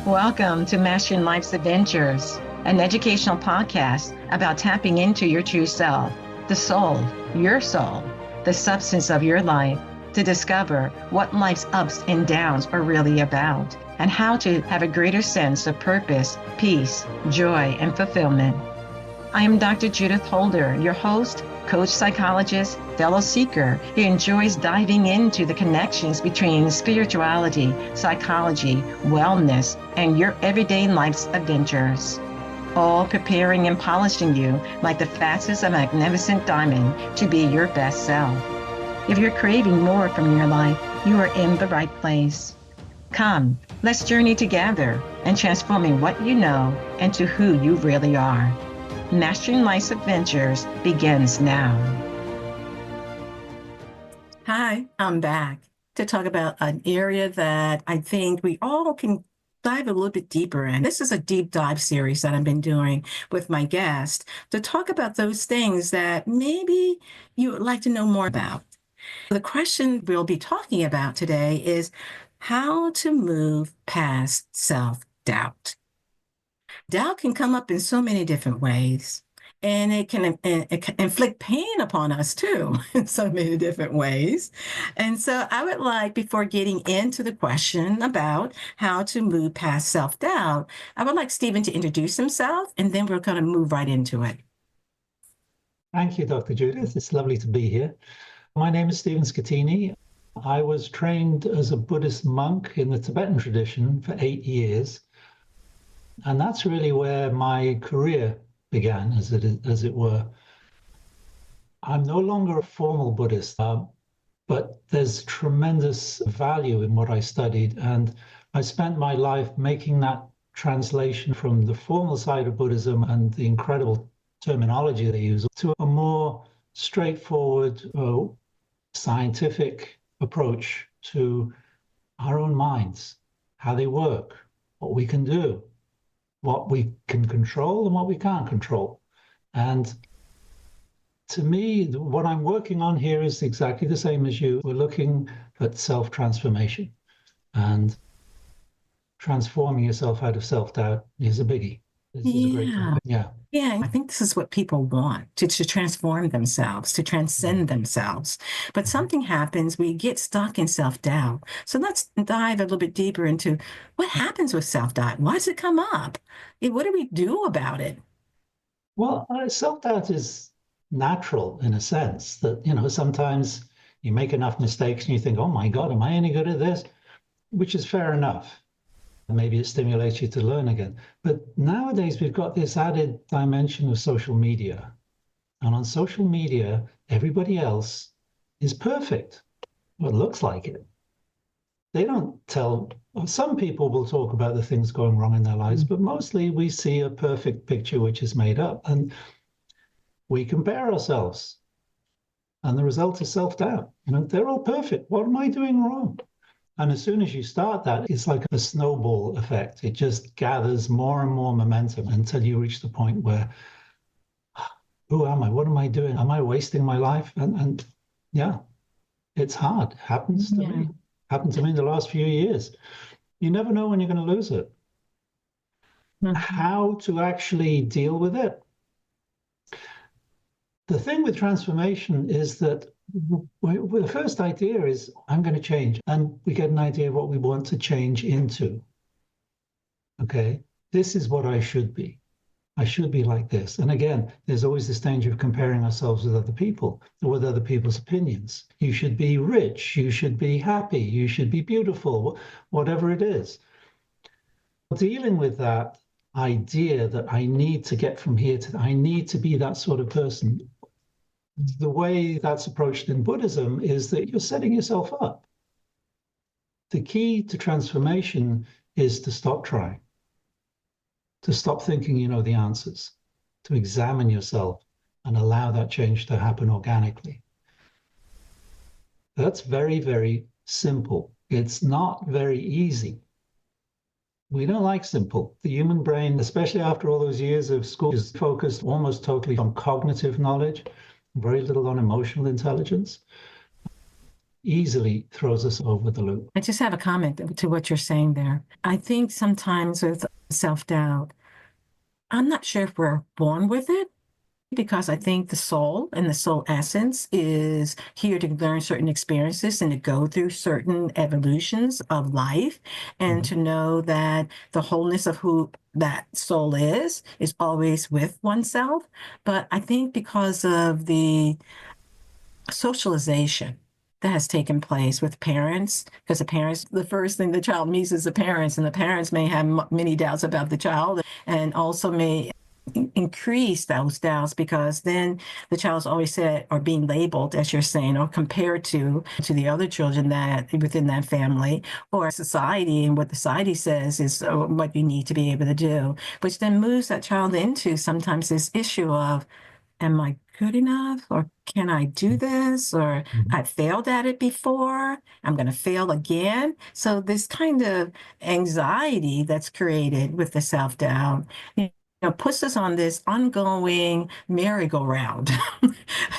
Welcome to Mastering Life's Adventures, an educational podcast about tapping into your true self, the soul, the substance of your life, to discover what life's ups and downs are really about, and how to have a greater sense of purpose, peace, joy, and fulfillment. I am Dr. Judith Holder, your host, coach, psychologist, fellow seeker who enjoys diving into the connections between spirituality, psychology, wellness, and your everyday life's adventures. All preparing and polishing you like the facets of a magnificent diamond to be your best self. If you're craving more from your life, you are in the right place. Come, let's journey together and transforming what you know into who you really are. Mastering Life's Adventures begins now. Hi, I'm back to talk about an area that I think we all can dive a little bit deeper in. This is a deep dive series that I've been doing with my guest to talk about those things that maybe you would like to know more about. The question we'll be talking about today is how to move past self-doubt. Doubt can come up in so many different ways, and it can inflict pain upon us too in so many different ways. And so I would like, before getting into the question about how to move past self-doubt, I would like Stephen to introduce himself, and then we're going to move right into it. Thank you, Dr. Judith. It's lovely to be here. My name is Stephen Schettini. I was trained as a Buddhist monk in the Tibetan tradition for 8 years. And that's really where my career began, as it were. I'm no longer a formal Buddhist, but there's tremendous value in what I studied. And I spent my life making that translation from the formal side of Buddhism and the incredible terminology they use to a more straightforward, scientific approach to our own minds, how they work, what we can do, what we can control and what we can't control. And to me, what I'm working on here is exactly the same as you. We're looking at self-transformation, and transforming yourself out of self-doubt is a biggie. This is a great topic. Yeah, I think this is what people want, to transform themselves, to transcend themselves. But something happens, we get stuck in self-doubt. So let's dive a little bit deeper into what happens with self-doubt. Why does it come up? What do we do about it? Well, self-doubt is natural in a sense that, sometimes you make enough mistakes and you think, oh my God, am I any good at this? Which is fair enough. Maybe it stimulates you to learn again. But nowadays, we've got this added dimension of social media. And on social media, everybody else is perfect. Well, it looks like it. They don't tell, some people will talk about the things going wrong in their lives, but mostly we see a perfect picture which is made up. And we compare ourselves. And the result is self-doubt. They're all perfect. What am I doing wrong? And as soon as you start that, it's like a snowball effect. It just gathers more and more momentum until you reach the point where, who am I? What am I doing? Am I wasting my life? And yeah, it's hard. Happens to me. Happened to me in the last few years. You never know when you're going to lose it. How to actually deal with it? The thing with transformation is that the first idea is, I'm going to change. And we get an idea of what we want to change into. Okay, this is what I should be. I should be like this. And again, there's always this danger of comparing ourselves with other people, or with other people's opinions. You should be rich. You should be happy. You should be beautiful, whatever it is. Dealing with that idea that I need to get from here to, I need to be that sort of person. The way that's approached in Buddhism is that you're setting yourself up. The key to transformation is to stop trying, to stop thinking you know the answers, to examine yourself and allow that change to happen organically. That's very, very simple. It's not very easy. We don't like simple. The human brain, especially after all those years of school, is focused almost totally on cognitive knowledge, very little on emotional intelligence. easily throws us over the loop. I just have a comment to what you're saying there. I think sometimes with self-doubt, I'm not sure if we're born with it, because I think the soul and the soul essence is here to learn certain experiences and to go through certain evolutions of life, and to know that the wholeness of who that soul is always with oneself. But I think because of the socialization that has taken place with parents, because the first thing the child meets is the parents, and the parents may have many doubts about the child, and also may increase those doubts, because then the child's always said or being labeled, as you're saying, or compared to the other children that within that family, or society, and what the society says is what you need to be able to do, which then moves that child into sometimes this issue of, am I good enough? Or can I do this? Or I failed at it before, I'm going to fail again. So this kind of anxiety that's created with the self-doubt, puts us on this ongoing merry-go-round.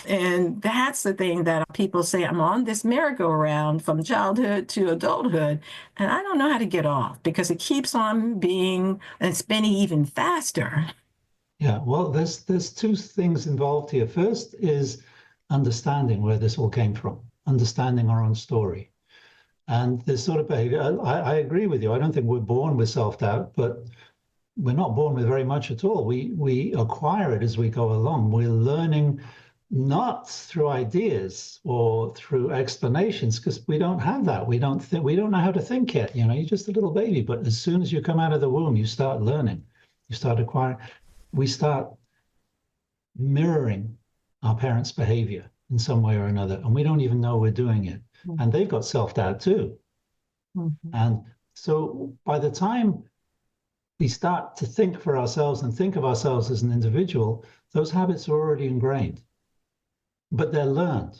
And that's the thing that people say, I'm on this merry-go-round from childhood to adulthood, and I don't know how to get off, because it keeps on being and spinning even faster. Yeah, well, there's two things involved here. First is understanding where this all came from, understanding our own story. And this sort of behavior, I agree with you. I don't think we're born with self-doubt, but we're not born with very much at all. We acquire it as we go along. We're learning not through ideas or through explanations, because we don't have that. We don't know how to think yet. You're just a little baby, but as soon as you come out of the womb, you start learning, you start acquiring. We start mirroring our parents' behavior in some way or another, and we don't even know we're doing it. And they've got self-doubt too. And so by the time we start to think for ourselves and think of ourselves as an individual, those habits are already ingrained, but they're learned.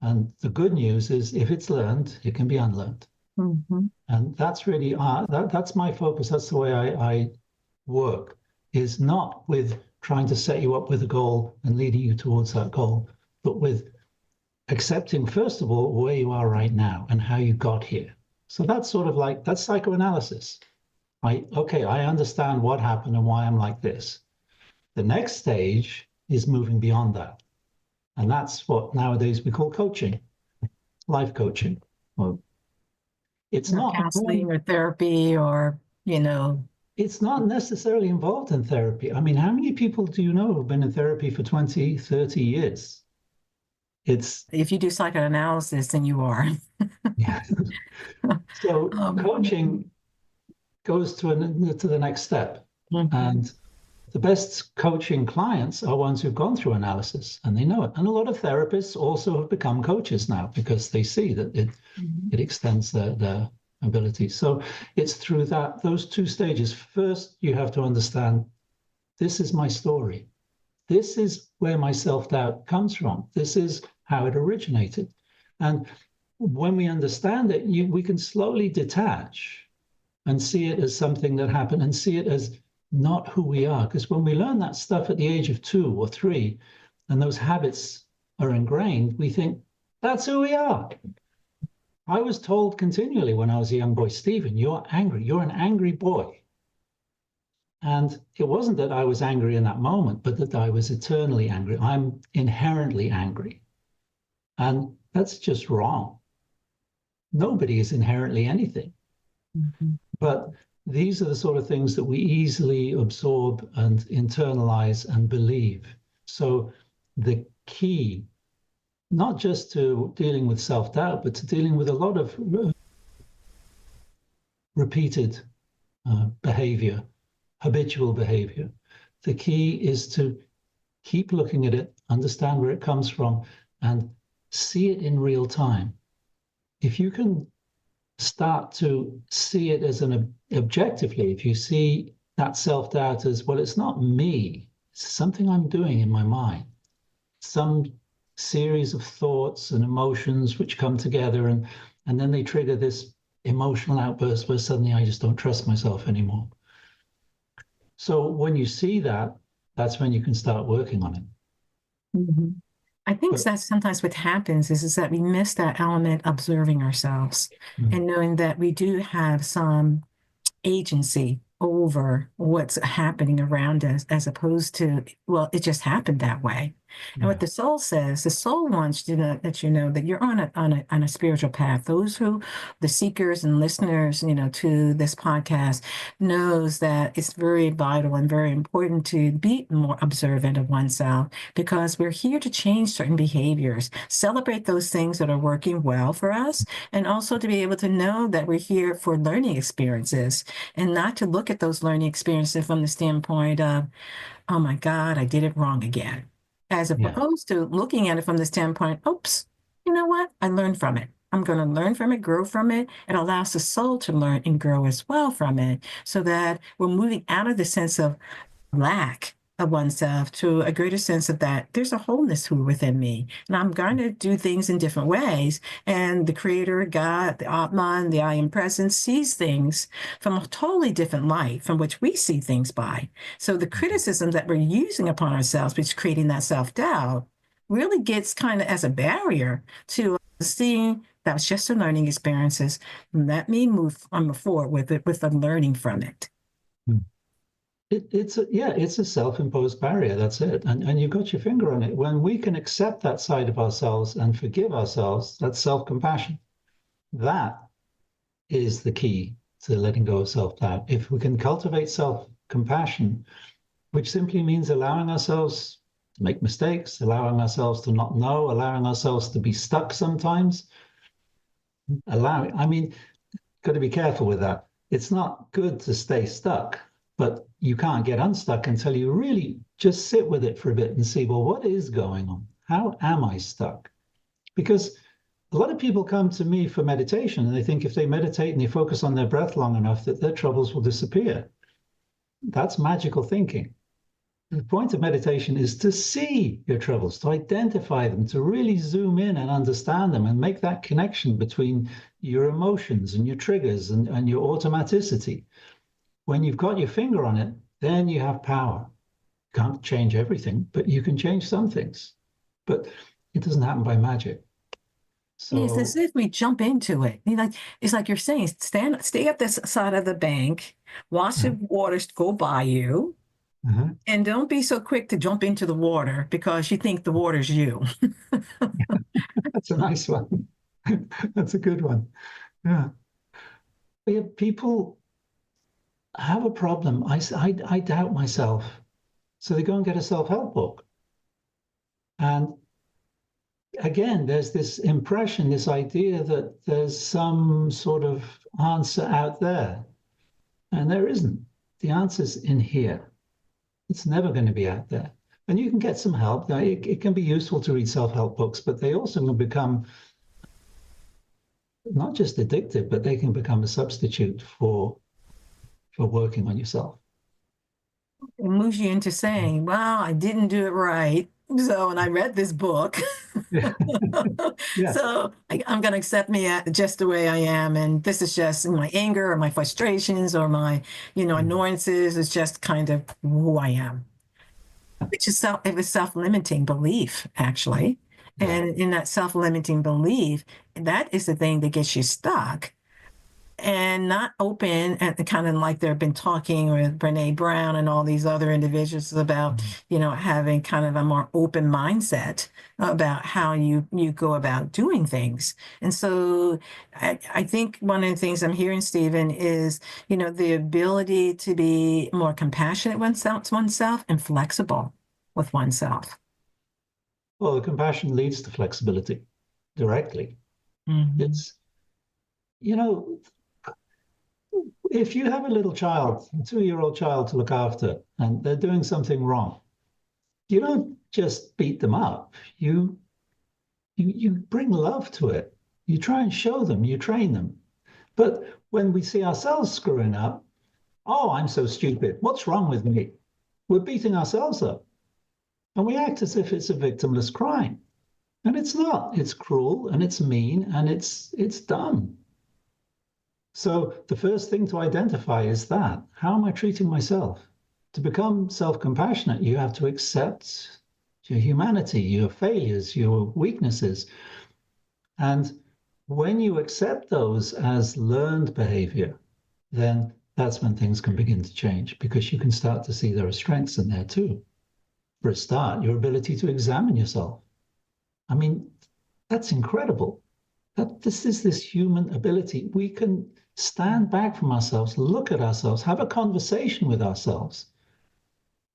And the good news is, if it's learned, it can be unlearned. And that's really, that's my focus. That's the way I work, is not with trying to set you up with a goal and leading you towards that goal, but with accepting, first of all, where you are right now and how you got here. So that's sort of like, that's psychoanalysis. I understand what happened and why I'm like this. The next stage is moving beyond that. And that's what nowadays we call coaching, life coaching. Well, it's not counseling or therapy, or, it's not necessarily involved in therapy. I mean, how many people do you know who've been in therapy for 20, 30 years? If you do psychoanalysis, then you are. Yeah. So coaching goes to the next step. And the best coaching clients are ones who've gone through analysis and they know it. And a lot of therapists also have become coaches now, because they see that it extends their abilities. So it's through those two stages. First, you have to understand, this is my story. This is where my self-doubt comes from. This is how it originated. And when we understand it, we can slowly detach and see it as something that happened, and see it as not who we are. Because when we learn that stuff at the age of 2 or 3, and those habits are ingrained, we think, that's who we are. I was told continually when I was a young boy, Stephen, you're angry. You're an angry boy. And it wasn't that I was angry in that moment, but that I was eternally angry. I'm inherently angry. And that's just wrong. Nobody is inherently anything. But these are the sort of things that we easily absorb and internalize and believe. So the key, not just to dealing with self-doubt, but to dealing with a lot of repeated behavior, habitual behavior. The key is to keep looking at it, understand where it comes from, and see it in real time. If you can start to see it as objectively, if you see that self-doubt as, well, it's not me, it's something I'm doing in my mind, some series of thoughts and emotions which come together, and then they trigger this emotional outburst where suddenly I just don't trust myself anymore. So when you see that, that's when you can start working on it. I think But that's sometimes what happens is that we miss that element observing ourselves mm, and knowing that we do have some agency over what's happening around us as opposed to, well, it just happened that way. And what yeah, the soul says, the soul wants you to let you know that you're on a spiritual path. Those who, the seekers and listeners, to this podcast, knows that it's very vital and very important to be more observant of oneself because we're here to change certain behaviors, celebrate those things that are working well for us, and also to be able to know that we're here for learning experiences and not to look at those learning experiences from the standpoint of, oh my God, I did it wrong again, as yeah. opposed to looking at it from the standpoint, oops, you know what? I learned from it. I'm going to learn from it, grow from it. It allows the soul to learn and grow as well from it so that we're moving out of the sense of lack of oneself to a greater sense of that there's a wholeness who within me and I'm going to do things in different ways, and the creator God, the Atman, the I am present, sees things from a totally different light from which we see things by. So the criticisms that we're using upon ourselves, which is creating that self-doubt, really gets kind of as a barrier to seeing that was just a learning experiences. Let me move on forward with it, with the learning from it. Mm. It's a self-imposed barrier. That's it. And you've got your finger on it. When we can accept that side of ourselves and forgive ourselves, that's self-compassion. That is the key to letting go of self-doubt. If we can cultivate self-compassion, which simply means allowing ourselves to make mistakes, allowing ourselves to not know, allowing ourselves to be stuck sometimes, I mean, got to be careful with that. It's not good to stay stuck, but you can't get unstuck until you really just sit with it for a bit and see, well, what is going on? How am I stuck? Because a lot of people come to me for meditation and they think if they meditate and they focus on their breath long enough that their troubles will disappear. That's magical thinking. The point of meditation is to see your troubles, to identify them, to really zoom in and understand them and make that connection between your emotions and your triggers and your automaticity. When you've got your finger on it, then you have power. You can't change everything, but you can change some things. But it doesn't happen by magic. It's as So, if we jump into it. It's like you're saying, stay up this side of the bank, watch the uh, waters go by you, uh, and don't be so quick to jump into the water because you think the water's you. that's a nice one. That's a good one. Yeah. But yeah, people have a problem. I doubt myself. So they go and get a self-help book. And again, there's this impression, this idea that there's some sort of answer out there. And there isn't. The answer's in here. It's never going to be out there. And you can get some help. Now, it can be useful to read self-help books, but they also can become not just addictive, but they can become a substitute for working on yourself. It moves you into saying, "Well, I didn't do it right." So, and I read this book. Yeah. Yeah. So I'm going to accept me just the way I am. And this is just my anger or my frustrations or my, annoyances. It's just kind of who I am, which is it was self-limiting belief, actually. Yeah. And in that self-limiting belief, that is the thing that gets you stuck and not open, and kind of like they've been talking with Brene Brown and all these other individuals about, having kind of a more open mindset about how you go about doing things. And so I think one of the things I'm hearing, Stephen, is, the ability to be more compassionate oneself and flexible with oneself. Well, the compassion leads to flexibility directly. Mhm. It's, you know, if you have a little child, a 2-year-old child to look after, and they're doing something wrong, you don't just beat them up. You bring love to it. You try and show them, you train them. But when we see ourselves screwing up, oh, I'm so stupid. What's wrong with me? We're beating ourselves up. And we act as if it's a victimless crime. And it's not. It's cruel and it's mean and it's dumb. So the first thing to identify is that. How am I treating myself? To become self-compassionate, you have to accept your humanity, your failures, your weaknesses. And when you accept those as learned behavior, then that's when things can begin to change, because you can start to see there are strengths in there too. For a start, your ability to examine yourself. I mean, that's incredible. That this is this human ability. We can stand back from ourselves, look at ourselves, have a conversation with ourselves,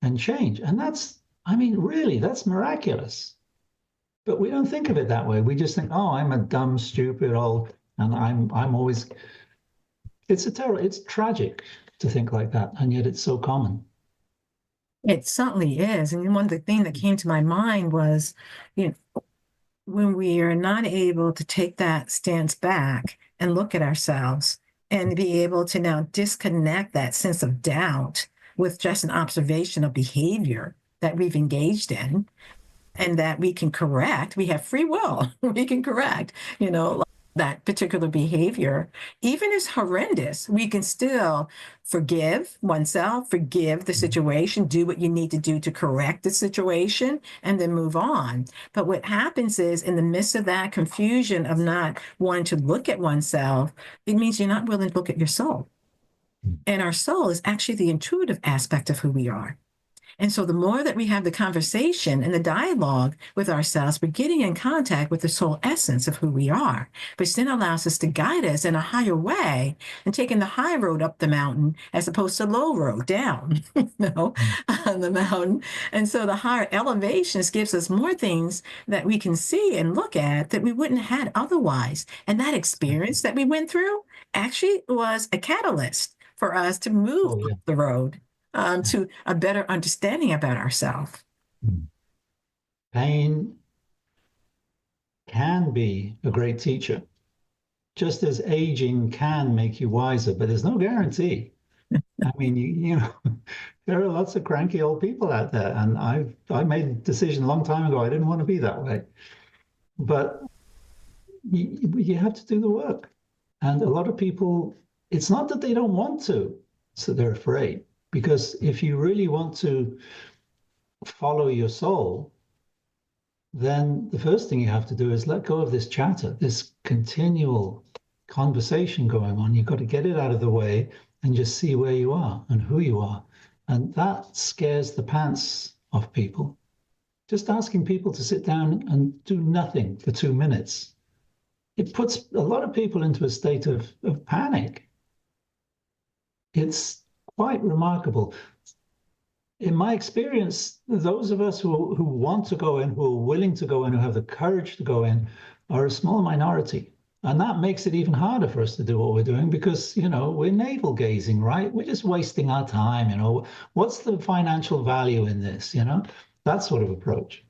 and change. And that's, I mean, really, that's miraculous. But we don't think of it that way. We just think, oh, I'm a dumb, stupid old, and I'm always. It's tragic to think like that, and yet it's so common. It certainly is. And one of the things that came to my mind was, you know, when we are not able to take that stance back and look at ourselves and be able to now disconnect that sense of doubt with just an observation of behavior that we've engaged in and that we can correct, we have free will, we can correct, that particular behavior, even as horrendous, we can still forgive oneself, forgive the situation, do what you need to do to correct the situation, and then move on. But what happens is, in the midst of that confusion of not wanting to look at oneself, it means you're not willing to look at your soul. And our soul is actually the intuitive aspect of who we are. And so the more that we have the conversation and the dialogue with ourselves, we're getting in contact with the soul essence of who we are, which then allows us to guide us in a higher way and taking the high road up the mountain as opposed to low road down, on the mountain. And so the higher elevations gives us more things that we can see and look at that we wouldn't have had otherwise. And that experience that we went through actually was a catalyst for us to move up the road. To a better understanding about ourselves. Pain can be a great teacher, just as aging can make you wiser, but there's no guarantee. I mean, you know, there are lots of cranky old people out there, and I made a decision a long time ago. I didn't want to be that way, but you have to do the work. And a lot of people, it's not that they don't want to, so they're afraid. Because if you really want to follow your soul, then the first thing you have to do is let go of this chatter, this continual conversation going on. You've got to get it out of the way and just see where you are and who you are. And that scares the pants off people. Just asking people to sit down and do nothing for 2 minutes, it puts a lot of people into a state of panic. It's quite remarkable. In my experience, those of us who want to go in, who are willing to go in, who have the courage to go in, are a small minority. And that makes it even harder for us to do what we're doing because, we're navel gazing, right? We're just wasting our time, What's the financial value in this, That sort of approach.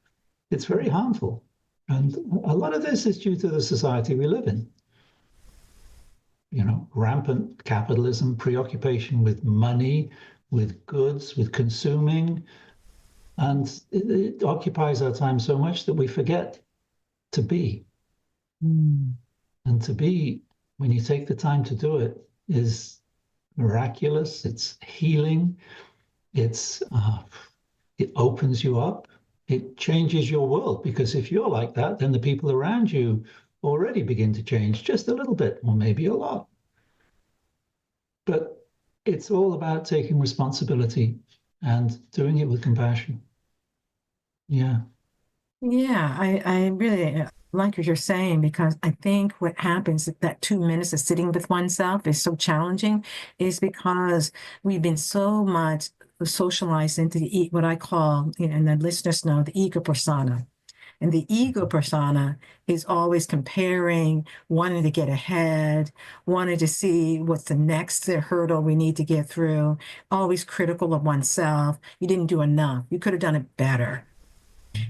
It's very harmful. And a lot of this is due to the society we live in. Rampant capitalism, preoccupation with money, with goods, with consuming. And it occupies our time so much that we forget to be. And to be, when you take the time to do it, is miraculous. It's healing. It opens you up. It changes your world, because if you're like that, then the people around you already begin to change just a little bit, or maybe a lot. But it's all about taking responsibility and doing it with compassion. Yeah. Yeah, I really like what you're saying, because I think what happens that 2 minutes of sitting with oneself is so challenging is because we've been so much socialized into what I call, and the listeners know, the ego persona. And the ego persona is always comparing, wanting to get ahead, wanting to see what's the next hurdle we need to get through, always critical of oneself. You didn't do enough. You could have done it better.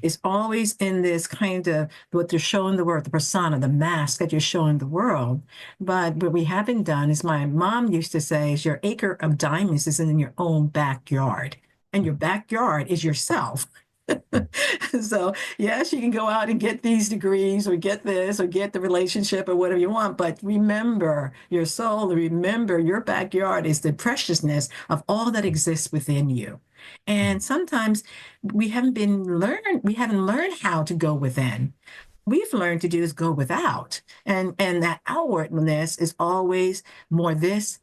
It's always in this kind of what they're showing the world, the persona, the mask that you're showing the world. But what we haven't done, is my mom used to say, is your acre of diamonds is in your own backyard. And your backyard is yourself. So, yes, you can go out and get these degrees or get this or get the relationship or whatever you want, but remember your soul, remember your backyard is the preciousness of all that exists within you. And sometimes we haven't learned how to go within. We've learned to do is go without. And that outwardness is always more this,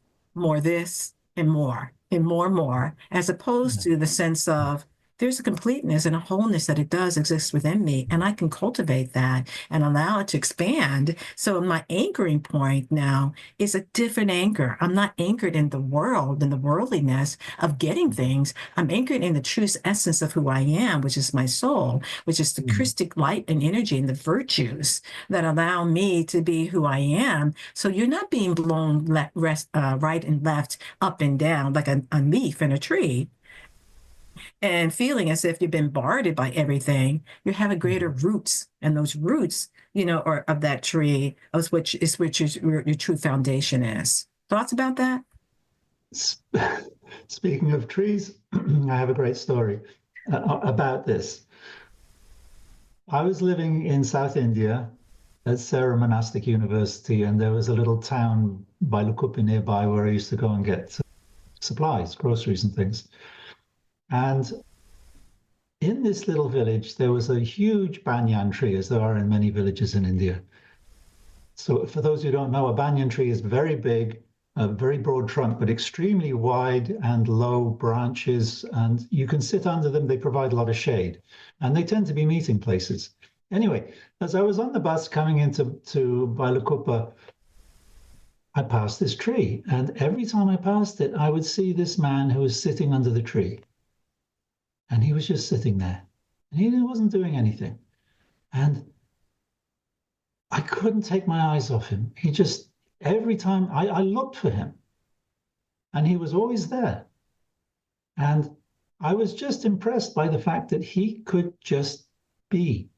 and more, as opposed to the sense of there's a completeness and a wholeness that it does exist within me, and I can cultivate that and allow it to expand. So my anchoring point now is a different anchor. I'm not anchored in the world, in the worldliness of getting things. I'm anchored in the true essence of who I am, which is my soul, which is the Christic light and energy and the virtues that allow me to be who I am. So you're not being blown right and left, up and down like a leaf in a tree, and feeling as if you've been bombarded by everything. You have a greater roots, and those roots, are of that tree, of which your true foundation is. Thoughts about that? Speaking of trees, I have a great story about this. I was living in South India at Sarah Monastic University, and there was a little town by Lukupi nearby where I used to go and get supplies, groceries and things. And in this little village, there was a huge banyan tree, as there are in many villages in India. So for those who don't know, a banyan tree is very big, a very broad trunk, but extremely wide and low branches. And you can sit under them. They provide a lot of shade. And they tend to be meeting places. Anyway, as I was on the bus coming into Bailakupa, I passed this tree. And every time I passed it, I would see this man who was sitting under the tree. And he was just sitting there. And he wasn't doing anything. And I couldn't take my eyes off him. He just, every time I looked for him, and he was always there. And I was just impressed by the fact that he could just be.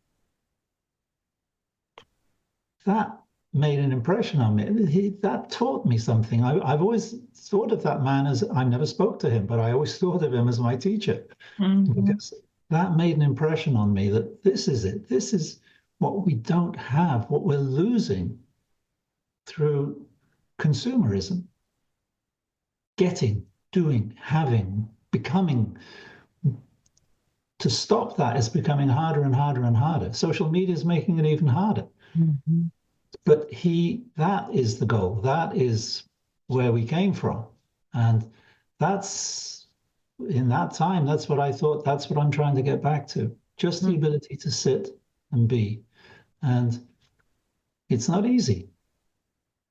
That made an impression on me. That taught me something. I've always thought of that man as, I never spoke to him, but I always thought of him as my teacher. Because that made an impression on me that this is it. This is what we don't have, what we're losing through consumerism. Getting, doing, having, becoming. To stop that is becoming harder and harder and harder. Social media is making it even harder. But that is the goal. That is where we came from. And that's, in that time, that's what I thought, that's what I'm trying to get back to. Just the ability to sit and be. And it's not easy.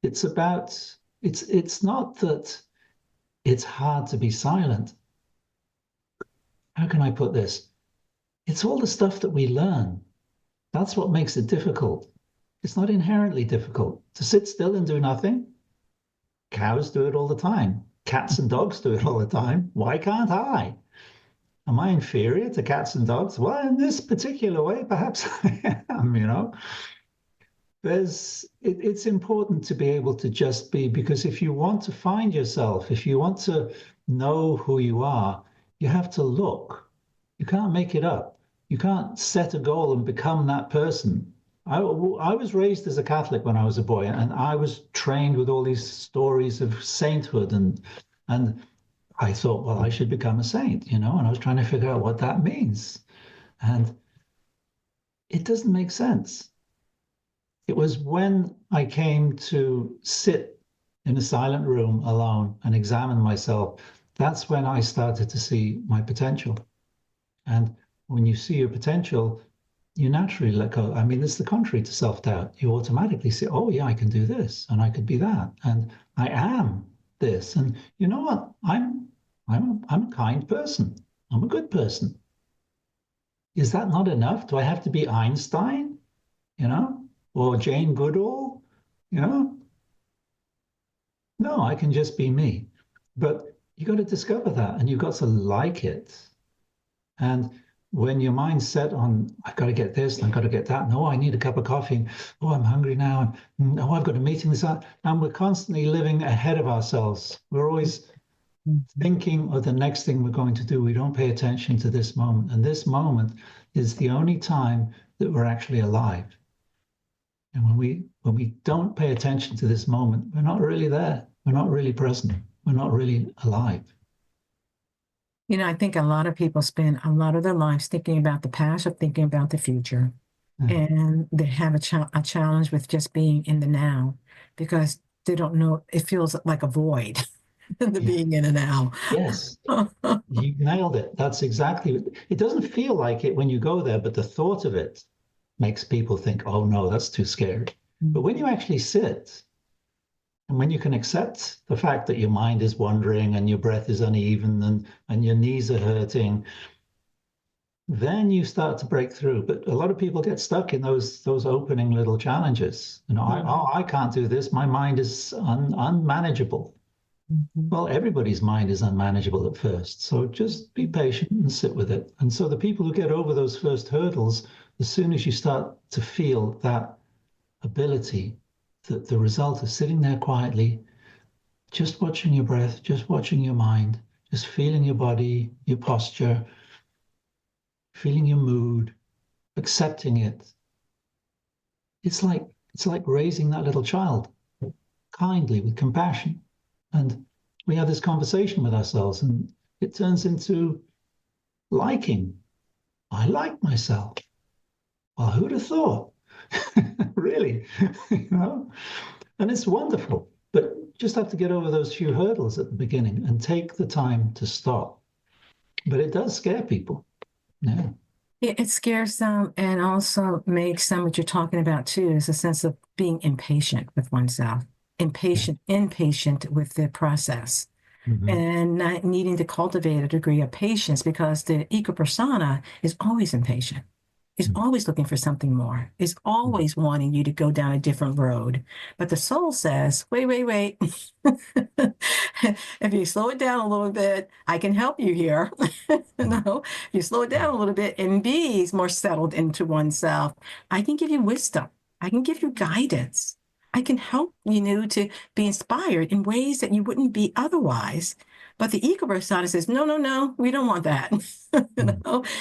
It's not that it's hard to be silent. How can I put this? It's all the stuff that we learn. That's what makes it difficult. It's not inherently difficult to sit still and do nothing. Cows do it all the time. Cats and dogs do it all the time. Why can't I? Am I inferior to cats and dogs? Well, in this particular way, perhaps I am, It's important to be able to just be, because if you want to find yourself, if you want to know who you are, you have to look. You can't make it up. You can't set a goal and become that person. I was raised as a Catholic when I was a boy, and I was trained with all these stories of sainthood, and I thought, well, I should become a saint, and I was trying to figure out what that means. And it doesn't make sense. It was when I came to sit in a silent room alone and examine myself, that's when I started to see my potential. And when you see your potential, you naturally let go. I mean, it's the contrary to self-doubt. You automatically say, oh, yeah, I can do this, and I could be that, and I am this. And you know what? I'm a kind person. I'm a good person. Is that not enough? Do I have to be Einstein, or Jane Goodall, No, I can just be me. But you got to discover that, and you've got to like it. And when your mind's set on, I've got to get this, and I've got to get that, no, I need a cup of coffee, and, oh, I'm hungry now, and oh, I've got a meeting this, and we're constantly living ahead of ourselves. We're always thinking of the next thing we're going to do. We don't pay attention to this moment. And this moment is the only time that we're actually alive. And when we don't pay attention to this moment, we're not really there. We're not really present. We're not really alive. You know, I think a lot of people spend a lot of their lives thinking about the past or thinking about the future. And they have a challenge with just being in the now because they don't know, it feels like a void, the being in the now. Yes, you nailed it. That's exactly it. It doesn't feel like it when you go there, but the thought of it makes people think, oh no, that's too scary. But when you actually sit, and when you can accept the fact that your mind is wandering and your breath is uneven and your knees are hurting, then you start to break through. But a lot of people get stuck in those opening little challenges. You know, I can't do this. My mind is unmanageable. Well, everybody's mind is unmanageable at first. So just be patient and sit with it. And so the people who get over those first hurdles, as soon as you start to feel that ability, that the result of sitting there quietly, just watching your breath, just watching your mind, just feeling your body, your posture, feeling your mood, accepting it. It's like raising that little child kindly with compassion. And we have this conversation with ourselves and it turns into liking. I like myself. Well, who'd have thought? Really, you know? And it's wonderful, but just have to get over those few hurdles at the beginning and take the time to stop. But it does scare people. Yeah. It scares them and also makes them, what you're talking about too, is a sense of being impatient with oneself, impatient with the process. And not needing to cultivate a degree of patience because the ego persona is always impatient, is always looking for something more, is always wanting you to go down a different road. But the soul says, wait. If you slow it down a little bit, I can help you here. If you slow it down a little bit and be more settled into oneself, I can give you wisdom. I can give you guidance. I can help you to be inspired in ways that you wouldn't be otherwise. But the ego persona says, no, we don't want that.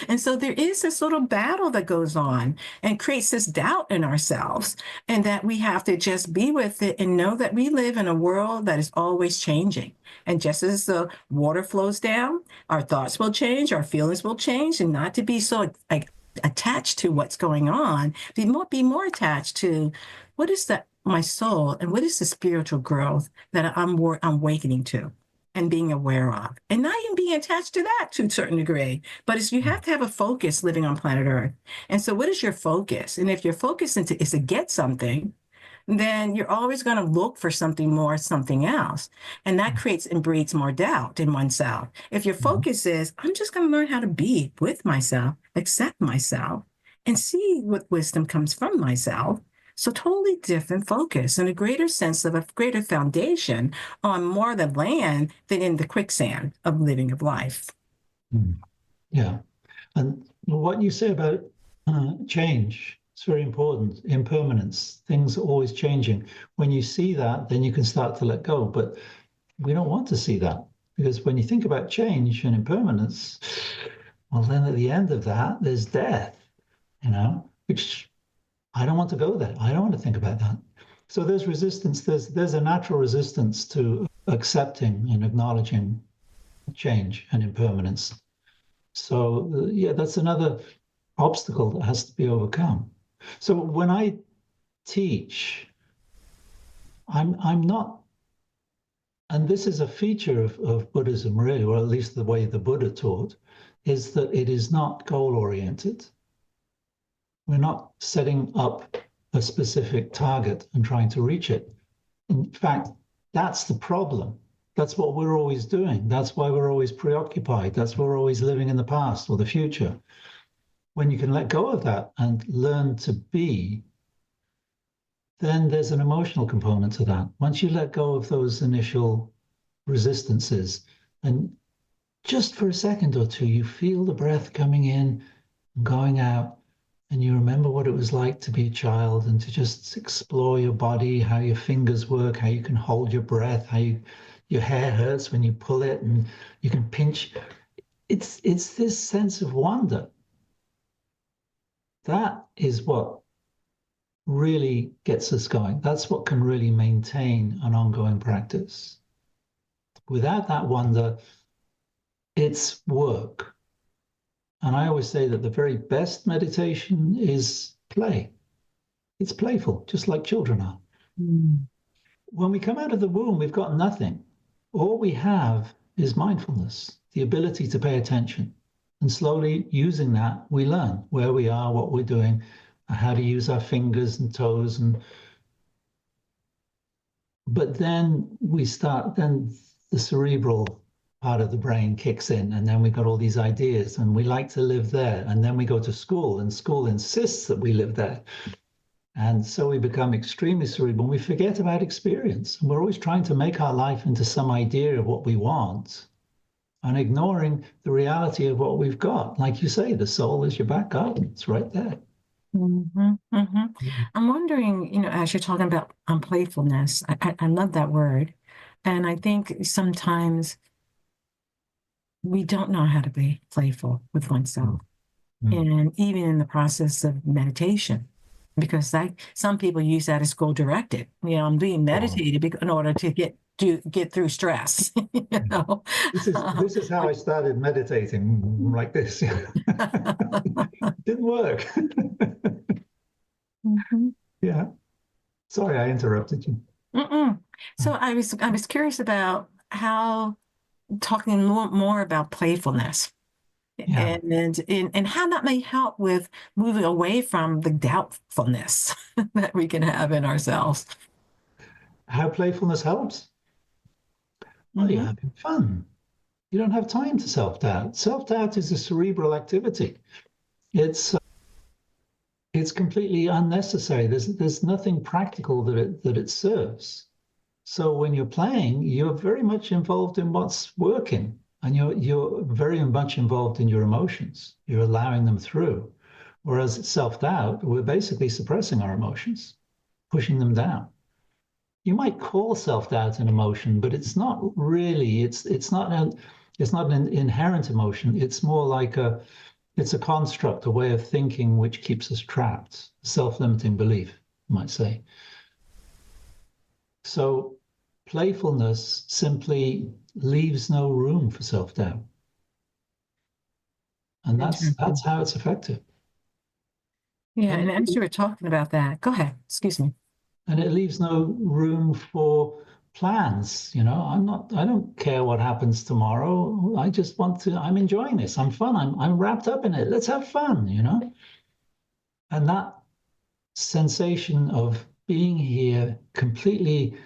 And so there is this little battle that goes on and creates this doubt in ourselves, and that we have to just be with it and know that we live in a world that is always changing. And just as the water flows down, our thoughts will change, our feelings will change, and not to be so attached to what's going on, be more attached to what is my soul and what is the spiritual growth that I'm awakening to and being aware of, and not even being attached to that to a certain degree. But you have to have a focus living on planet Earth. And so what is your focus? And if your focus is to get something, then you're always going to look for something more, something else. And that creates and breeds more doubt in oneself. If your focus is, I'm just going to learn how to be with myself, accept myself, and see what wisdom comes from myself. So totally different focus and a greater sense of a greater foundation on more of the land than in the quicksand of living of life. Yeah. And what you say about change, it's very important. Impermanence, things are always changing. When you see that, then you can start to let go. But we don't want to see that, because when you think about change and impermanence, well, then at the end of that, there's death, which I don't want to go there. I don't want to think about that. So there's resistance. There's a natural resistance to accepting and acknowledging change and impermanence. So that's another obstacle that has to be overcome. So when I teach, I'm not, and this is a feature of Buddhism really, or at least the way the Buddha taught, is that it is not goal-oriented. We're not setting up a specific target and trying to reach it. In fact, that's the problem. That's what we're always doing. That's why we're always preoccupied. That's why we're always living in the past or the future. When you can let go of that and learn to be, then there's an emotional component to that. Once you let go of those initial resistances, and just for a second or two, you feel the breath coming in and going out, and you remember what it was like to be a child and to just explore your body, how your fingers work, how you can hold your breath, how you your hair hurts when you pull it and you can pinch. It's this sense of wonder. That is what really gets us going. That's what can really maintain an ongoing practice. Without that wonder, it's work. And I always say that the very best meditation is play. It's playful, just like children are. Mm. When we come out of the womb, we've got nothing. All we have is mindfulness, the ability to pay attention. And slowly using that, we learn where we are, what we're doing, how to use our fingers and toes. But then then the cerebral part of the brain kicks in, and then we've got all these ideas, and we like to live there. And then we go to school, and school insists that we live there. And so we become extremely cerebral, and we forget about experience. And we're always trying to make our life into some idea of what we want and ignoring the reality of what we've got. Like you say, the soul is your back garden. It's right there. Mm-hmm, mm-hmm. I'm wondering, as you're talking about playfulness, I love that word. And I think sometimes we don't know how to be playful with oneself. And even in the process of meditation, because some people use that as goal-directed. I'm being meditated in order to get through stress. This is how I started meditating like this. Didn't work. Mm-hmm. Yeah. Sorry, I interrupted you. Mm-mm. So I was curious about how talking more about playfulness. Yeah. And how that may help with moving away from the doubtfulness that we can have in ourselves. How playfulness helps? Well, you're having fun. You don't have time to self-doubt. Self-doubt is a cerebral activity. It's completely unnecessary. There's nothing practical that it serves. So when you're playing, you're very much involved in what's working. And you're very much involved in your emotions. You're allowing them through. Whereas self-doubt, we're basically suppressing our emotions, pushing them down. You might call self-doubt an emotion, but it's not really. It's not an inherent emotion. It's more like it's a construct, a way of thinking which keeps us trapped. Self-limiting belief, you might say. So playfulness simply leaves no room for self-doubt. And that's how it's effective. Yeah, and as you were talking about that, go ahead, excuse me. And it leaves no room for plans. I don't care what happens tomorrow. I'm enjoying this. I'm fun. I'm wrapped up in it. Let's have fun, And that sensation of being here completely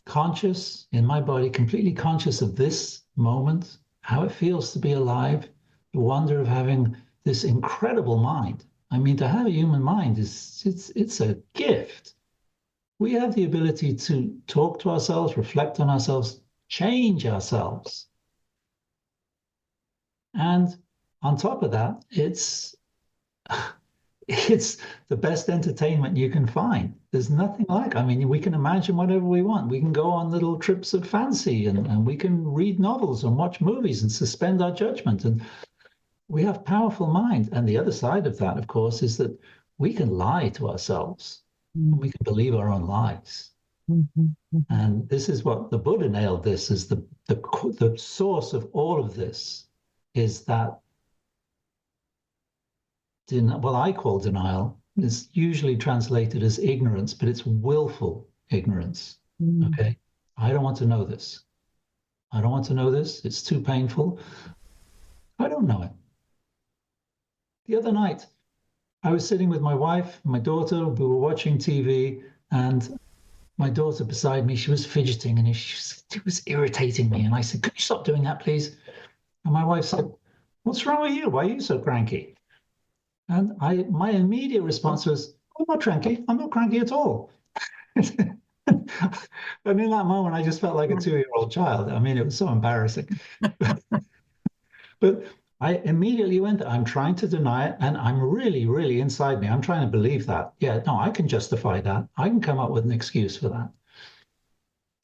conscious in my body, completely conscious of this moment, how it feels to be alive, the wonder of having this incredible mind. I mean, to have a human mind it's a gift. We have the ability to talk to ourselves, reflect on ourselves, change ourselves. And on top of that, it's the best entertainment you can find. There's nothing like, we can imagine whatever we want. We can go on little trips of fancy and we can read novels and watch movies and suspend our judgment. And we have powerful mind. And the other side of that, of course, is that we can lie to ourselves. We can believe our own lies. And this is what the Buddha nailed. This is the source of all of this is that what I call denial is usually translated as ignorance, but it's willful ignorance. Okay. I don't want to know this. I don't want to know this. It's too painful. I don't know it. The other night, I was sitting with my wife, my daughter, we were watching TV, and my daughter beside me, she was fidgeting and she was irritating me. And I said, "Could you stop doing that, please?" And my wife said, "What's wrong with you? Why are you so cranky?" And my immediate response was, "I'm not cranky. I'm not cranky at all." And in that moment, I just felt like a 2-year-old child. It was so embarrassing. But I immediately went, I'm trying to deny it. And I'm really, really inside me, I'm trying to believe that. Yeah, no, I can justify that. I can come up with an excuse for that.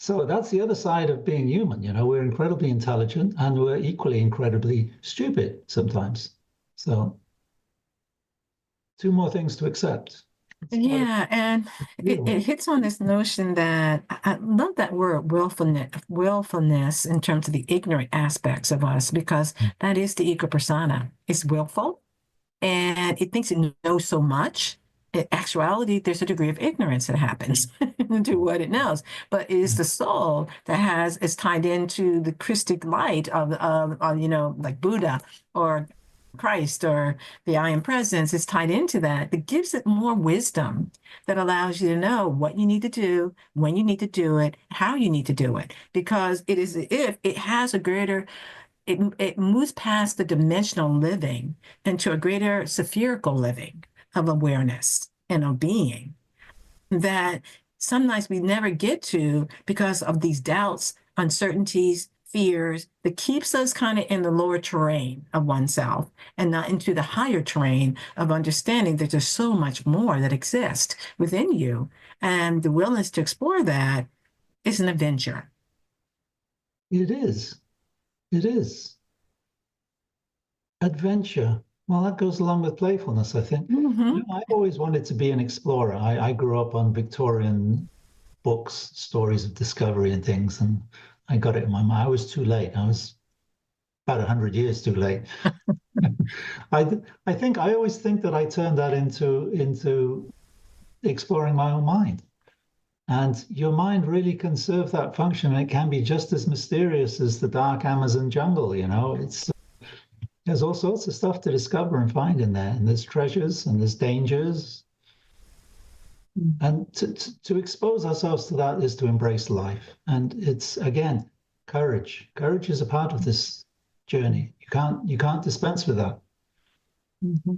So that's the other side of being human. We're incredibly intelligent and we're equally incredibly stupid sometimes. So two more things to accept. Yeah, and it hits on this notion that I love that word willfulness in terms of the ignorant aspects of us, because that is the ego persona. It's willful and it thinks it knows so much. In actuality, there's a degree of ignorance that happens to what it knows, but it is the soul that is tied into the Christic light of like Buddha or Christ or the I am presence is tied into that. It gives it more wisdom that allows you to know what you need to do, when you need to do it, how you need to do it, because it is if it has a greater it moves past the dimensional living into a greater spherical living of awareness and of being that sometimes we never get to because of these doubts, uncertainties, fears that keeps us kind of in the lower terrain of oneself and not into the higher terrain of understanding that there's so much more that exists within you. And the willingness to explore that is an adventure. It is. It is. Adventure. Well, that goes along with playfulness, I think. I've always wanted to be an explorer. I grew up on Victorian books, stories of discovery and things, and I got it in my mind. I was too late. I was about 100 years too late. I always think that I turned that into exploring my own mind. And your mind really can serve that function, and it can be just as mysterious as the dark Amazon jungle. There's all sorts of stuff to discover and find in there, and there's treasures and there's dangers. And to expose ourselves to that is to embrace life. And it's, again, courage. Courage is a part of this journey. You can't dispense with that.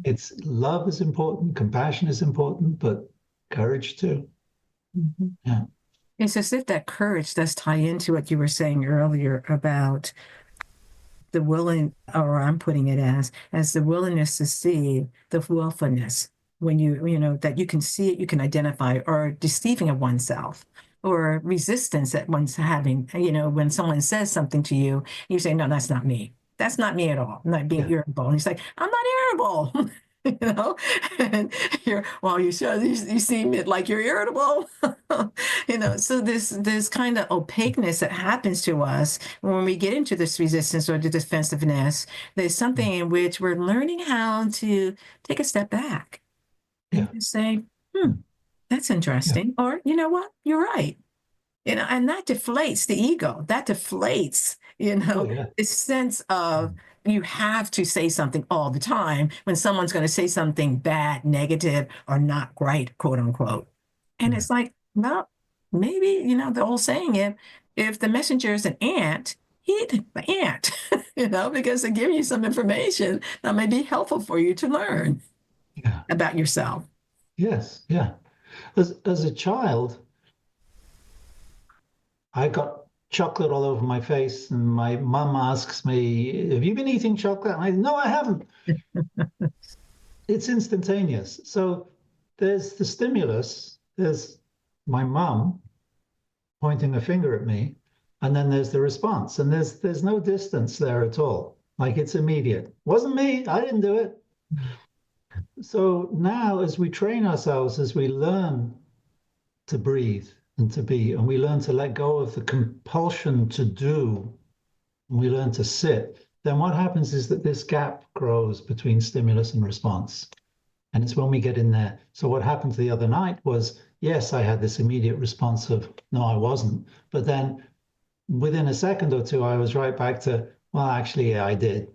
It's love is important, compassion is important, but courage too. Yeah. It's as if that courage does tie into what you were saying earlier about the or I'm putting it as the willingness to see the willfulness when that you can see it, you can identify, or deceiving of oneself, or resistance that one's having, when someone says something to you, you say, no, that's not me. That's not me at all. I'm not being irritable. And he's like, I'm not irritable. And you sure you seem like you're irritable. So this kind of opaqueness that happens to us when we get into this resistance or the defensiveness, there's something in which we're learning how to take a step back and just say, that's interesting. Or, you know what, you're right. And that deflates the ego. That deflates, this sense of you have to say something all the time when someone's going to say something bad, negative, or not right, quote unquote. And it's like, well, maybe, the old saying, if the messenger is an ant, eat the ant, because they give you some information that may be helpful for you to learn about yourself. Yes, yeah. As a child, I got chocolate all over my face, and my mum asks me, have you been eating chocolate? And no, I haven't. It's instantaneous. So there's the stimulus, there's my mum pointing a finger at me, and then there's the response. And there's no distance there at all. Like, it's immediate. Wasn't me, I didn't do it. So now, as we train ourselves, as we learn to breathe and to be, and we learn to let go of the compulsion to do, and we learn to sit, then what happens is that this gap grows between stimulus and response. And it's when we get in there. So what happened the other night was, yes, I had this immediate response of, no, I wasn't. But then within a second or two, I was right back to, well, actually, yeah, I did.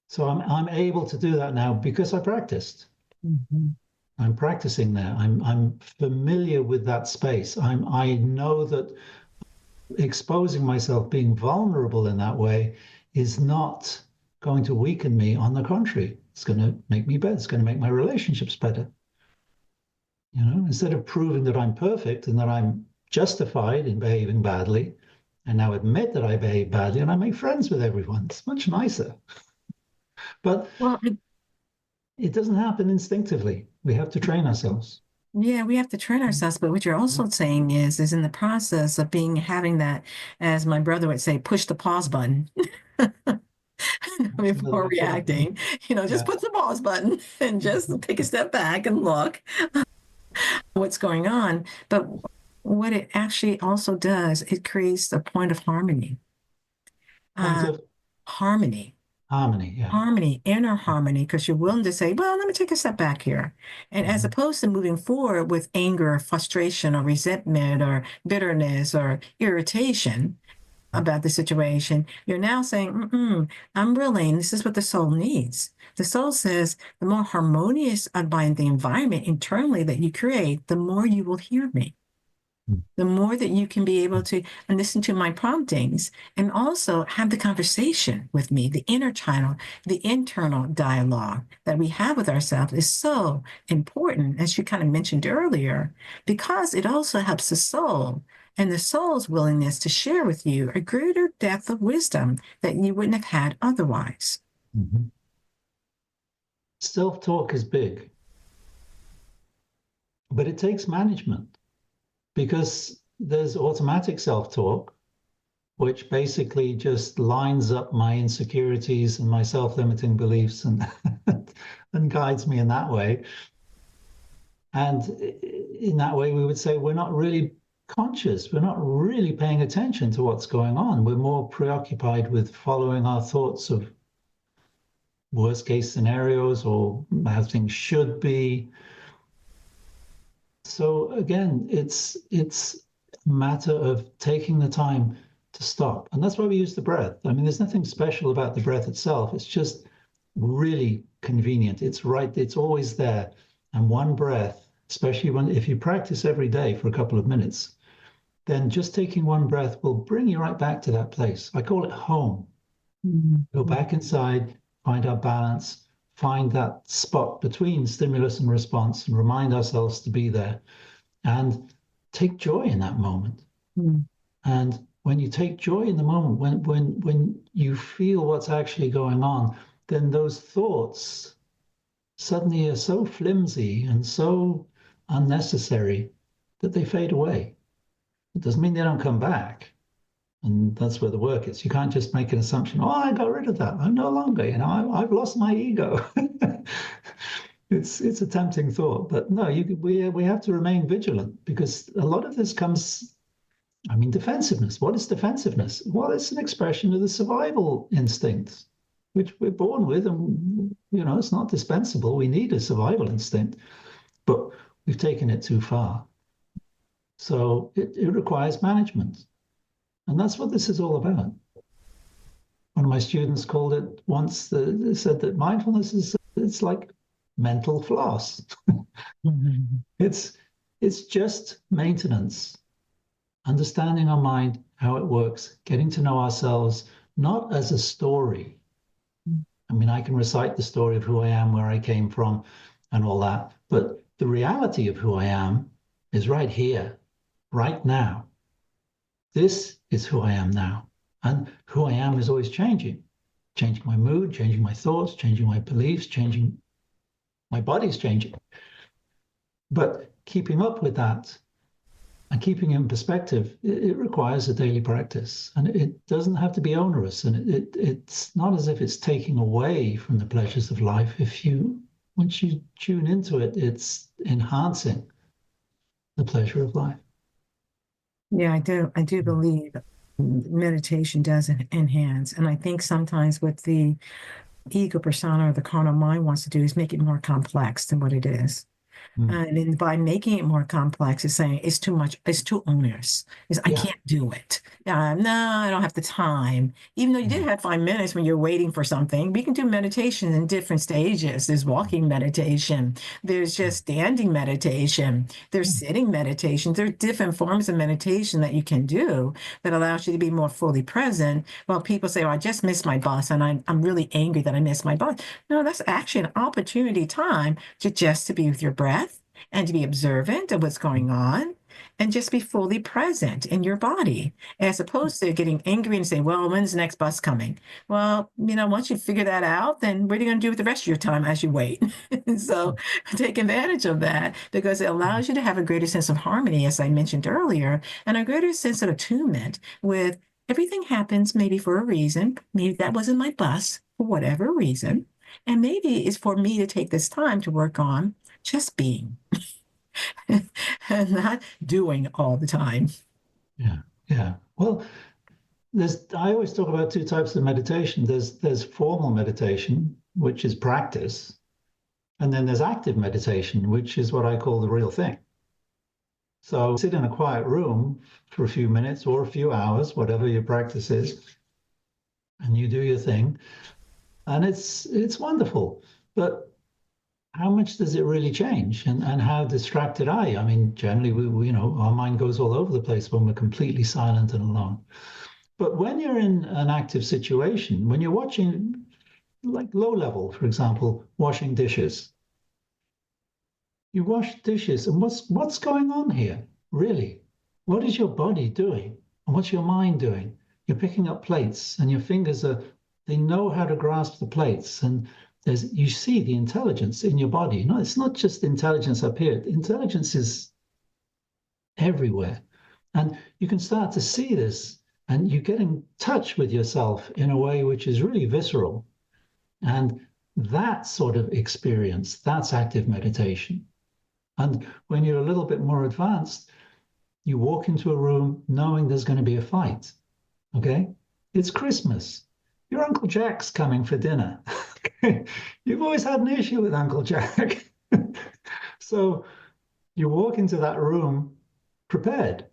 So I'm able to do that now because I practiced. I'm practicing there. I'm familiar with that space. I know that exposing myself, being vulnerable in that way, is not going to weaken me. On the contrary, it's going to make me better. It's going to make my relationships better. Instead of proving that I'm perfect and that I'm justified in behaving badly, I now admit that I behave badly and I make friends with everyone. It's much nicer. But it doesn't happen instinctively. We have to train ourselves. Yeah, we have to train ourselves, but what you're also saying is in the process of having that, as my brother would say, push the pause button That's another before way of putting it. reacting. Just Yeah. put the pause button and just take a step back and look what's going on. But what it actually also does, it creates a point of harmony. Point Uh, of harmony. harmony. Yeah. Harmony, inner harmony, because you're willing to say, well, let me take a step back here. And as Mhm. opposed to moving forward with anger, or frustration, or resentment, or bitterness, or irritation about the situation, you're now saying, I'm willing. This is what the soul needs. The soul says the more harmonious by the environment internally that you create, the more you will hear me. The more that you can be able to listen to my promptings and also have the conversation with me, the inner channel, the internal dialogue that we have with ourselves is so important, as you kind of mentioned earlier, because it also helps the soul and the soul's willingness to share with you a greater depth of wisdom that you wouldn't have had otherwise. Mhm. Self-talk is big, but it takes management because there's automatic self-talk, which basically just lines up my insecurities and my self-limiting beliefs and and guides me in that way. And in that way, we would say we're not really conscious. We're not really paying attention to what's going on. We're more preoccupied with following our thoughts of worst case scenarios or how things should be. So again, it's a matter of taking the time to stop. And that's why we use the breath. I mean, there's nothing special about the breath itself. It's just really convenient. It's right, it's always there. And one breath, especially if you practice every day for a couple of minutes, then just taking one breath will bring you right back to that place. I call it home. Go back inside, find our balance, find that spot between stimulus and response, and remind ourselves to be there and take joy in that moment. And when you take joy in the moment, when you feel what's actually going on, then those thoughts suddenly are so flimsy and so unnecessary that they fade away. It doesn't mean they don't come back. And that's where the work is. You can't just make an assumption, oh, I got rid of that. I'm no longer, I've lost my ego. It's a tempting thought, but no, we have to remain vigilant because a lot of this comes, I mean, defensiveness. What is defensiveness? Well, it's an expression of the survival instinct, which we're born with, and it's not dispensable. We need a survival instinct, but we've taken it too far. So it requires management. And that's what this is all about. One of my students called it once, they said that mindfulness it's like mental floss. It's just maintenance, understanding our mind, how it works, getting to know ourselves, not as a story. I mean, I can recite the story of who I am, where I came from, and all that, but the reality of who I am is right here, right now. This is who I am now. And who I am is always changing my mood, changing my thoughts, changing my beliefs, changing my body's changing. But keeping up with that and keeping in perspective, it requires a daily practice. And it doesn't have to be onerous. And it's not as if it's taking away from the pleasures of life. Once you tune into it, it's enhancing the pleasure of life. Yeah, I do believe meditation does enhance. And I think sometimes what the ego persona or the carnal mind wants to do is make it more complex than what it is. And then by making it more complex, it's saying it's too much, it's too onerous. I can't do it. No, I don't have the time. Even though you did have 5 minutes when you're waiting for something, we can do meditation in different stages. There's walking meditation, there's just standing meditation, there's sitting meditation. There are different forms of meditation that you can do that allows you to be more fully present. Well, people say, oh, I just missed my bus and I'm really angry that I missed my bus. No, that's actually an opportunity time to be with your breath and to be observant of what's going on and just be fully present in your body, as opposed to getting angry and saying, well, when's the next bus coming? Well, once you figure that out, then what are you going to do with the rest of your time as you wait? So take advantage of that, because it allows you to have a greater sense of harmony, as I mentioned earlier, and a greater sense of attunement with everything happens maybe for a reason. Maybe that wasn't my bus for whatever reason. And maybe it's for me to take this time to work on just being and not doing all the time. Yeah, yeah. Well, I always talk about two types of meditation. There's formal meditation, which is practice, and then there's active meditation, which is what I call the real thing. So sit in a quiet room for a few minutes or a few hours, whatever your practice is, and you do your thing, and it's wonderful. But how much does it really change, and how distracted are you? I mean, generally, we our mind goes all over the place when we're completely silent and alone. But when you're in an active situation, when you're watching, like low level, for example, washing dishes, you wash dishes, and what's going on here, really? What is your body doing, and what's your mind doing? You're picking up plates, and your fingers they know how to grasp the plates, and you see the intelligence in your body. No, it's not just intelligence up here. Intelligence is everywhere, and you can start to see this, and you get in touch with yourself in a way which is really visceral. And that sort of experience, that's active meditation. And when you're a little bit more advanced, you walk into a room knowing there's going to be a fight. Okay? It's Christmas. Your Uncle Jack's coming for dinner. You've always had an issue with Uncle Jack. So you walk into that room prepared.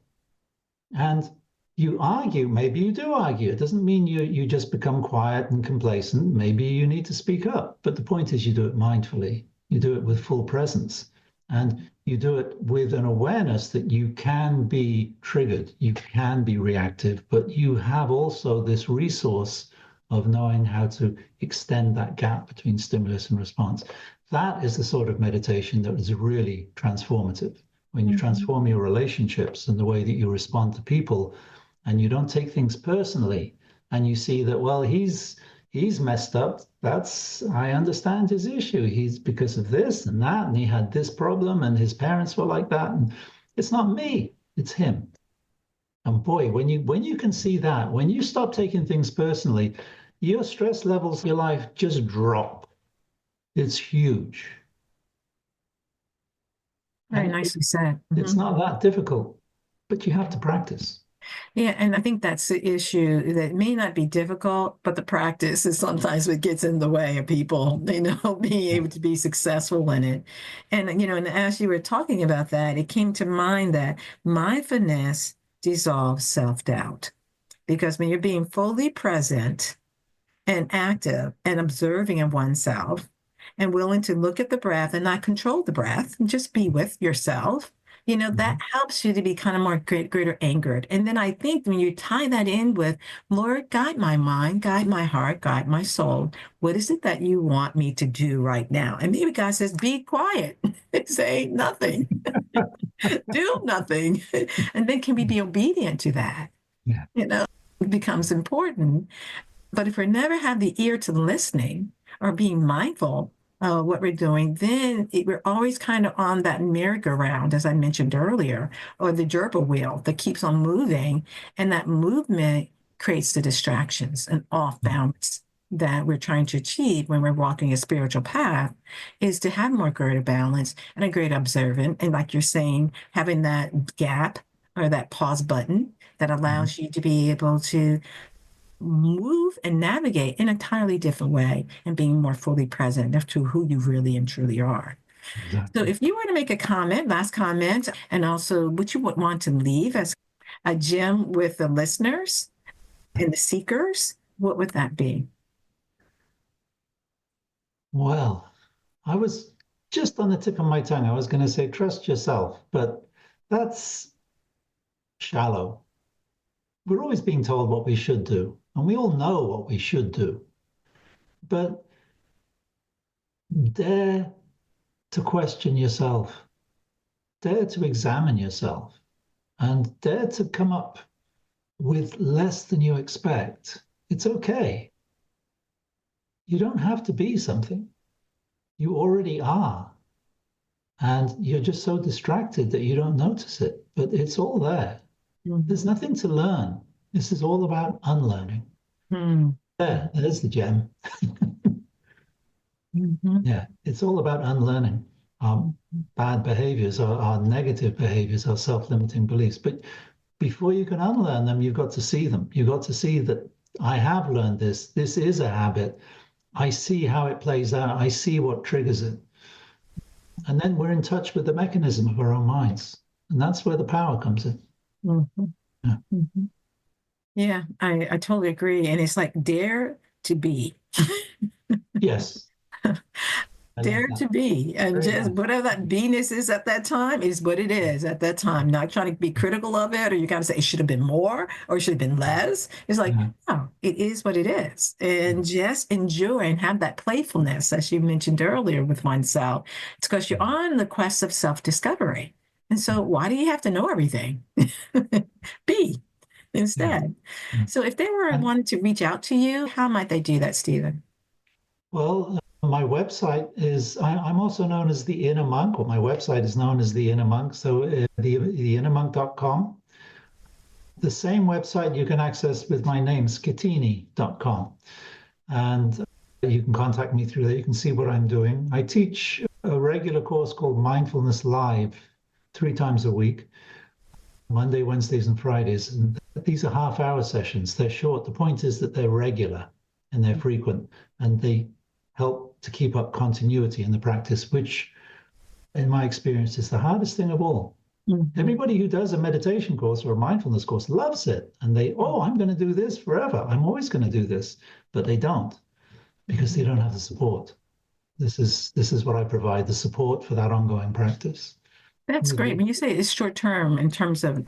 And you argue, maybe you do argue. It doesn't mean you just become quiet and complacent. Maybe you need to speak up. But the point is, you do it mindfully. You do it with full presence. And you do it with an awareness that you can be triggered, you can be reactive, but you have also this resource of knowing how to extend that gap between stimulus and response. That is the sort of meditation that is really transformative. When you transform your relationships and the way that you respond to people, and you don't take things personally, and you see that, well, he's messed up. I understand his issue. He's because of this and that, and he had this problem, and his parents were like that. And it's not me, it's him. And boy, when you can see that, when you stop taking things personally, your stress levels in your life just drop. It's huge. Very nicely said. It's not that difficult, but you have to practice. Yeah, and I think that's the issue, that it may not be difficult, but the practice is sometimes what gets in the way of people, being able to be successful in it. And, and as you were talking about that, it came to mind that mindfulness dissolves self-doubt. Because when you're being fully present and active and observing of oneself and willing to look at the breath and not control the breath and just be with yourself, that helps you to be kind of more greater anchored. And then I think when you tie that in with, Lord, guide my mind, guide my heart, guide my soul. What is it that you want me to do right now? And maybe God says, be quiet, say nothing, do nothing. And then can we be obedient to that? Yeah. It becomes important. But if we never have the ear to listening or being mindful of what we're doing, then we're always kind of on that merry-go-round, as I mentioned earlier, or the gerbil wheel that keeps on moving. And that movement creates the distractions and off balance that we're trying to achieve when we're walking a spiritual path, is to have more greater balance and a greater observant. And like you're saying, having that gap or that pause button that allows you to be able to move and navigate in an entirely different way and being more fully present to who you really and truly are. Exactly. So if you were to make a comment, last comment, and also what you would want to leave as a gem with the listeners and the seekers, what would that be? Well, I was just on the tip of my tongue. I was going to say, trust yourself, but that's shallow. We're always being told what we should do, and we all know what we should do. But dare to question yourself, dare to examine yourself, and dare to come up with less than you expect. It's okay. You don't have to be something. You already are. And you're just so distracted that you don't notice it, but it's all there. Mm-hmm. There's nothing to learn. This is all about unlearning. Mm-hmm. There's the gem. Mm-hmm. Yeah, it's all about unlearning our bad behaviors, our negative behaviors, our self-limiting beliefs. But before you can unlearn them, you've got to see them. You've got to see that I have learned this. This is a habit. I see how it plays out. I see what triggers it. And then we're in touch with the mechanism of our own minds. And that's where the power comes in. Mm-hmm. Yeah. Mm-hmm. Yeah, I totally agree. And it's like dare to be. Yes. Dare to be. And Very just nice. whatever that beingness is at that time is what it is at that time. Not trying to be critical of it, or you kind of say it should have been more or it should have been less. It's like, Yeah. no, it is what it is. And just enjoy and have that playfulness, as you mentioned earlier with oneself. It's because you're on the quest of self-discovery. And so why do you have to know everything? Be instead. Yeah. So if they were wanted to reach out to you, how might they do that, Stephen? Well, my website is, I'm also known as the Inner Monk, or my website is known as the Inner Monk. So theinnermonk.com. The same website you can access with my name, skettini.com. And you can contact me through there. You can see what I'm doing. I teach a regular course called Mindfulness Live 3 times a week, Monday, Wednesdays, and Fridays. And these are half-hour sessions. They're short. The point is that they're regular and they're frequent, and they help to keep up continuity in the practice, which, in my experience, is the hardest thing of all. Mm-hmm. Everybody who does a meditation course or a mindfulness course loves it. And I'm going to do this forever. I'm always going to do this. But they don't, because they don't have the support. This is what I provide, the support for that ongoing practice. That's great. When you say it's short term, in terms of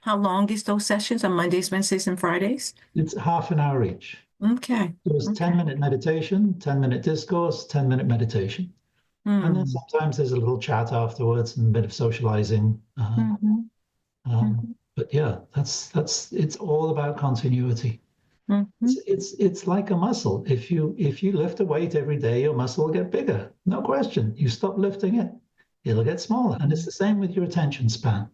how long is those sessions on Mondays, Wednesdays, and Fridays? It's half an hour each. Okay. So it's 10-minute meditation, 10-minute discourse, 10-minute meditation. And then sometimes there's a little chat afterwards and a bit of socializing. But yeah, it's all about continuity. It's like a muscle. If you lift a weight every day, your muscle will get bigger. No question. You stop lifting it, it'll get smaller. And it's the same with your attention span.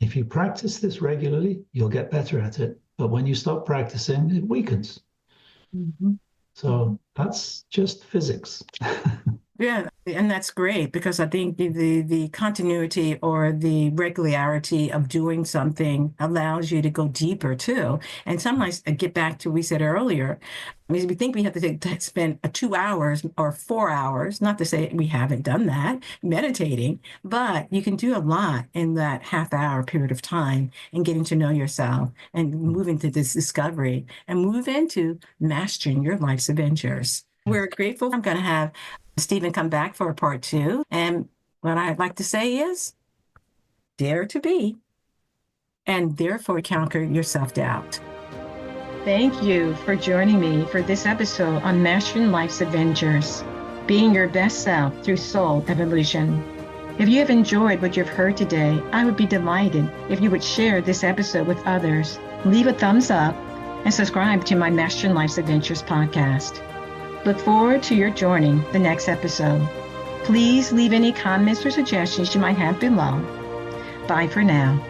If you practice this regularly, you'll get better at it. But when you stop practicing, it weakens. So that's just physics. Yeah, and that's great, because I think the continuity or the regularity of doing something allows you to go deeper too. And sometimes get back to what we said earlier. I mean, we think we have to spend 2 hours or 4 hours, not to say we haven't done that, meditating, but you can do a lot in that half-hour period of time and getting to know yourself and move into this discovery and move into mastering your life's adventures. We're grateful. I'm going to have Stephen come back for a part 2. And what I'd like to say is, dare to be, and therefore conquer your self-doubt. Thank you for joining me for this episode on Mastering Life's Adventures, being your best self through soul evolution. If you have enjoyed what you've heard today, I would be delighted if you would share this episode with others, leave a thumbs up, and subscribe to my Mastering Life's Adventures podcast. Look forward to your joining the next episode. Please leave any comments or suggestions you might have below. Bye for now.